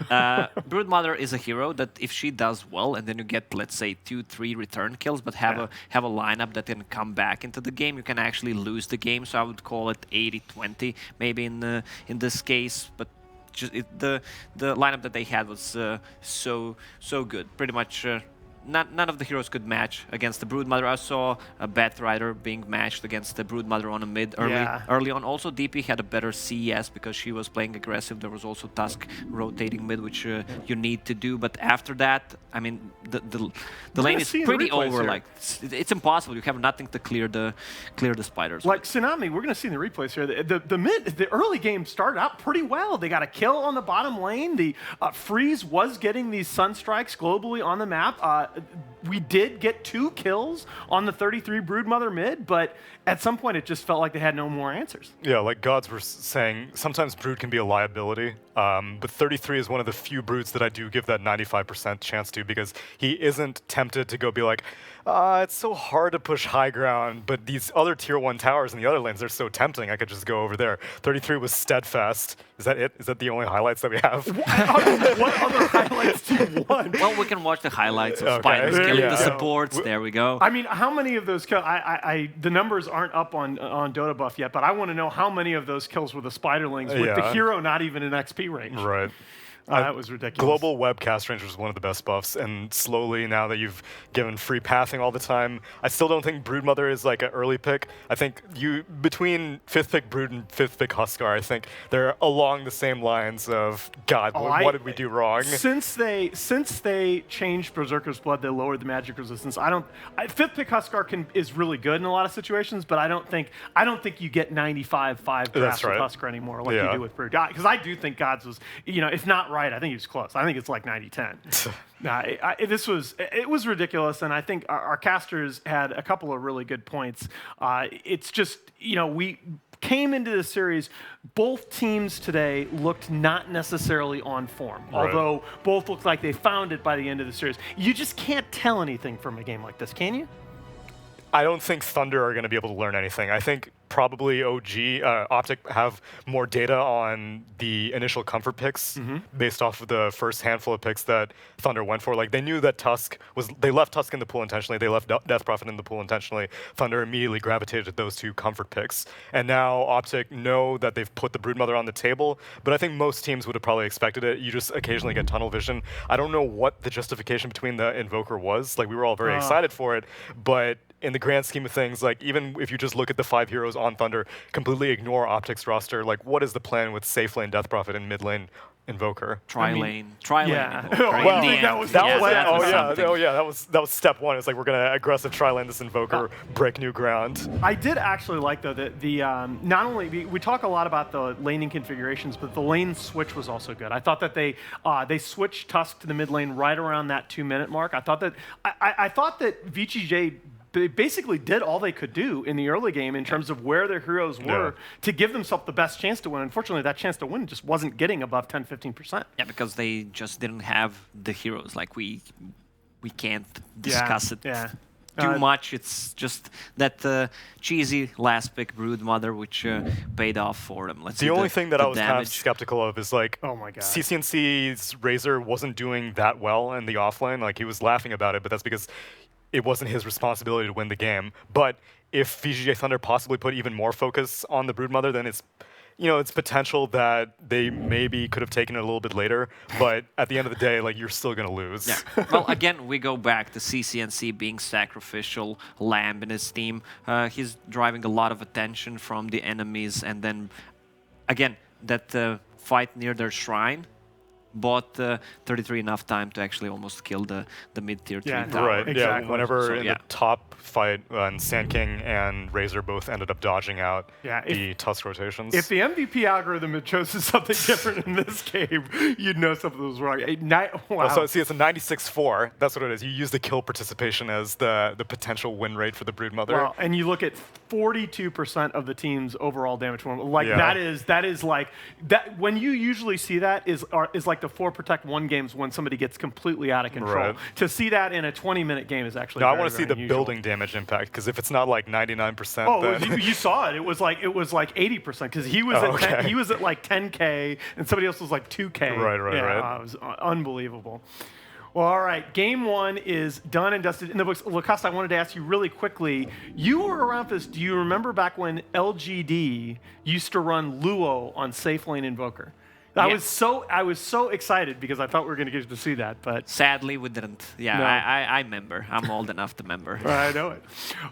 Broodmother is a hero that if she does well, and then you get, let's say, 2-3 return kills, but have a lineup that can come back into the game, you can actually lose the game. So I would call it 80-20 maybe in this case, but. The lineup that they had was so good. Pretty much none of the heroes could match against the Broodmother. I saw a Batrider being matched against the Broodmother on a mid early on. Also, DP had a better CES because she was playing aggressive. There was also Tusk rotating mid, which you need to do. But after that, I mean, the lane is pretty over. Here. Like it's impossible. You have nothing to clear the spiders. Like Tsunami, we're going to see in the replays here. The early game started out pretty well. They got a kill on the bottom lane. The Freeze was getting these sun strikes globally on the map. We did get 2 kills on the 33 Broodmother mid, but at some point it just felt like they had no more answers. Yeah, like Gods were saying, sometimes Brood can be a liability, but 33 is one of the few Broods that I do give that 95% chance to, because he isn't tempted to go be like, it's so hard to push high ground, but these other tier 1 towers in the other lanes, they're so tempting, I could just go over there. 33 was steadfast. Is that it? Is that the only highlights that we have? What other highlights do you want? Well, we can watch the highlights of spiders killing the supports. There we go. I mean, how many of those kills? The numbers aren't up on Dota Buff yet, but I want to know how many of those kills were the spiderlings with the hero not even in XP range. Right. That was ridiculous. Global web cast range was one of the best buffs, and slowly, now that you've given free pathing all the time, I still don't think Broodmother is like an early pick. I think between 5th pick Brood and 5th pick Huskar, I think they're along the same lines of, God, what did we do wrong? Since they changed Berserker's Blood, they lowered the magic resistance. 5th pick Huskar is really good in a lot of situations, but I don't think you get 95-5 drafts with Huskar anymore like you do with Brood. Because I do think Gods was, if not right, I think he was close. I think it's like 90-10. It was ridiculous, and I think our casters had a couple of really good points. It's just, we came into the series, both teams today looked not necessarily on form, although both looked like they found it by the end of the series. You just can't tell anything from a game like this, can you? I don't think Thunder are going to be able to learn anything. I think probably OpTic have more data on the initial comfort picks based off of the first handful of picks that Thunder went for. Like, they knew that they left Tusk in the pool intentionally, they left Death Prophet in the pool intentionally. Thunder immediately gravitated to those 2 comfort picks. And now OpTic know that they've put the Broodmother on the table, but I think most teams would have probably expected it. You just occasionally get tunnel vision. I don't know what the justification between the Invoker was. Like, we were all very excited for it, but in the grand scheme of things, like, even if you just look at the 5 heroes on Thunder, completely ignore OpTic's roster, like, what is the plan with safe lane Death Prophet and mid lane Invoker? Lane. Yeah. Invoker, right? Well, that was step 1. It's like, we're gonna aggressive tri-lane this Invoker, break new ground. I did actually like, though, that not only we talk a lot about the laning configurations, but the lane switch was also good. I thought that they switched Tusk to the mid lane right around that 2-minute mark. I thought that VGJ they basically did all they could do in the early game in terms of where their heroes were to give themselves the best chance to win. Unfortunately, that chance to win just wasn't getting above 10-15%. Yeah, because they just didn't have the heroes. Like, we can't discuss it too much. It's just that cheesy last pick Broodmother, which paid off for them. The only thing that I was kind of skeptical of is, like, oh my God, CCNC's Razor wasn't doing that well in the offlane. Like, he was laughing about it, but that's because it wasn't his responsibility to win the game. But if VGJ Thunder possibly put even more focus on the Broodmother, then it's it's potential that they maybe could have taken it a little bit later, but at the end of the day, like, you're still going to lose. Yeah. Well, again, we go back to CCNC being sacrificial lamb in his team. He's driving a lot of attention from the enemies, and then, again, that fight near their shrine bought 33 enough time to actually almost kill the mid-tier 3 tower. Right, exactly. yeah. Whenever So, in the top fight, and Sand King and Razor both ended up dodging out the Tusk rotations. If the MVP algorithm had chosen something different in this game, you'd know something was wrong. Wow. So see, it's a 96-4. That's what it is. You use the kill participation as the potential win rate for the Broodmother. Well, and you look at 42% of the team's overall damage. Like that is like that. When you usually see that is like the 4 Protect 1 games when somebody gets completely out of control. Right. To see that in a 20-minute game is actually. No, very, I want to see the unusual. building damage impact, because if it's not like 99%, Oh, then you saw it. It was like 80% because he was he was at like 10K and somebody else was like 2K. Right. It was unbelievable. Well, all right. Game 1 is done and dusted in the books. Lacoste, I wanted to ask you really quickly. You were around for this. Do you remember back when LGD used to run Luo on Safe Lane Invoker? I was so excited because I thought we were going to get to see that, but sadly we didn't. Yeah, no. I remember. I'm old enough to remember. I know it.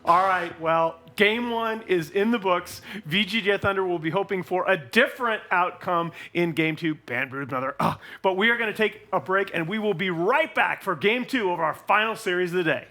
All right, well, Game 1 is in the books. VGJ Thunder will be hoping for a different outcome in Game 2. Ban Broodmother. But we are going to take a break, and we will be right back for Game 2 of our final series of the day.